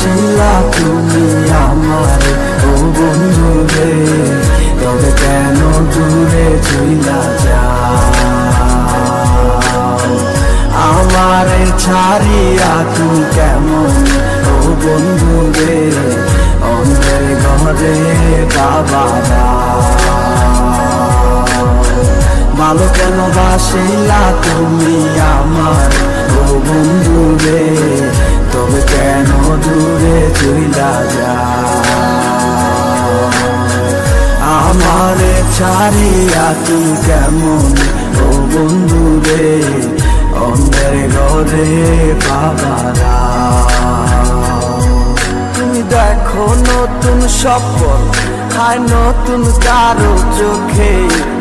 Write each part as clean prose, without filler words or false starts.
ভালোবাসিলা তুমি আমার ও বন্ধু রে, তবে কেন দূরে চইলা যাও? আমারে ছাড়িয়া তুমি কেমন ও বন্ধু রে, অন্ধের ঘরে বাবারা। ভালো কেন বাসিলা তুমি আমার ও বন্ধু রে, তবে কেন দূরে চইলা যাও? আমারে ছাড়িয়া তুমি কেমন ও বন্ধু রে, অন্ধের ঘরে বাবারা। তুমি দেখো নতুন সফল হায় নতুন কারো চোখে,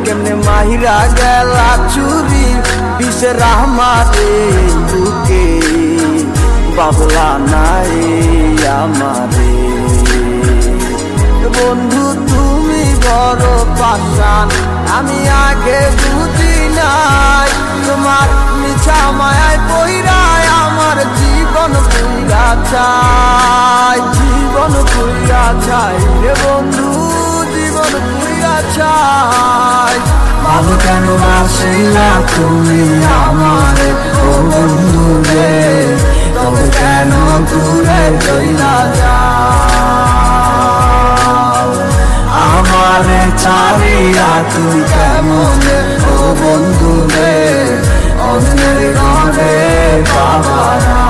কেমনে মাহিরা গেলা চুরি বিষের আমারে বুকে, বাবলা নাই আমারে। বন্ধু তুমি বড় পাষাণ, আমি আগে বুঝি নাই, তোমার মিছা মায়ায় পইরায় আমার জীবন পুইরা চাই, জীবন পুইরা চাই রে বন্ধু, জীবন পুইরা চাই। ভালো কেন বাসিলা তুমি আমার ও বন্ধু রে, তবে কেন দূরে চইলা যাও? আমারে ছাড়িয়া তুমি কেমন ও বন্ধু রে, অন্যের ঘরে বাবারা।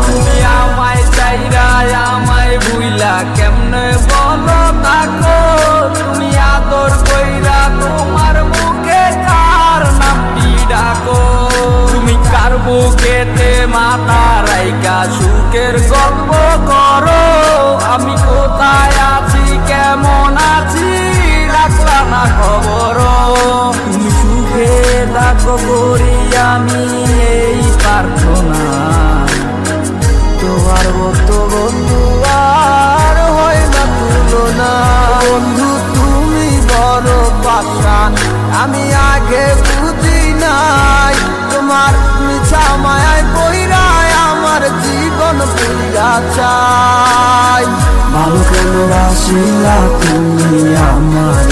তুমি আমায় চাইরা আমায় ভুইলা কেমনে বলো থাকো, তুমি আদর কইরা তোমার মুখে কার নামটি ডাকো? তুমি কার বুকেতে মাথা রাইকা সুখের গল্প করো, আমি কোথায় আছি কেমন আছি রাখলা না খবর? তুমি সুখে থাকো করি আমি এই প্রার্থনা, তোমার মতো বন্ধু আর হয় না তুলনা। বন্ধু তুমি বড় পাষাণ, আমি আগে বুঝি নাই, তোমার মিছা মায়ায় পইরায় আমার জীবন পুইরা চাই। ভালো কেন বাসিলা তুমি আমার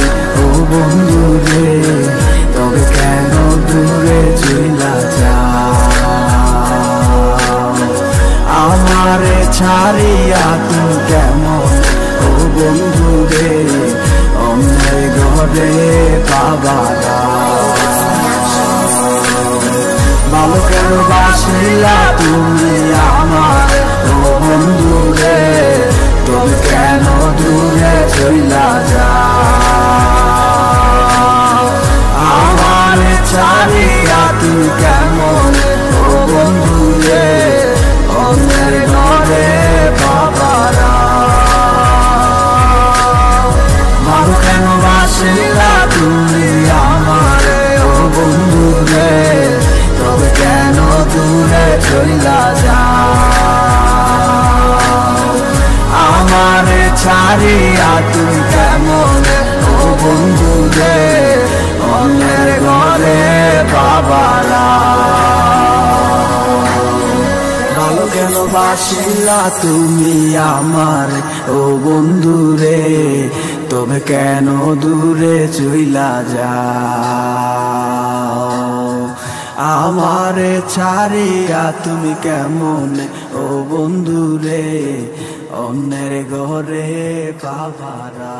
ও বন্ধু রে, তবে কেন দূরে চইলা যাও? আমারে ছাড়িয়া তুমি কেমন ও বন্ধু রে, অন্যের ঘরে বাবারা। ভালো কেন বাসিলা তুমি আমার ও বন্ধু রে, তবে কেন দূরে চইলা যাও? আমারে ছাড়িয়া তুমি কেমন ও বন্ধু রে, অন্যের ঘরে বাবারা। ভালো কেন বাসিলা তুমি আমার ও বন্ধু রে, তবে কেন দূরে চইলা যাও? আমারে ছাড়িয়া তুমি কেমন ও বন্ধু রে, অন্যের ঘরে বাবারা। ভালো কেন বাসিলা তুমি আমার ও বন্ধু রে, তবে কেন দূরে চইলা যাও? আমারে ছাড়িয়া তুমি কেমন ও বন্ধু রে, অন্যের ঘরে বাবারা।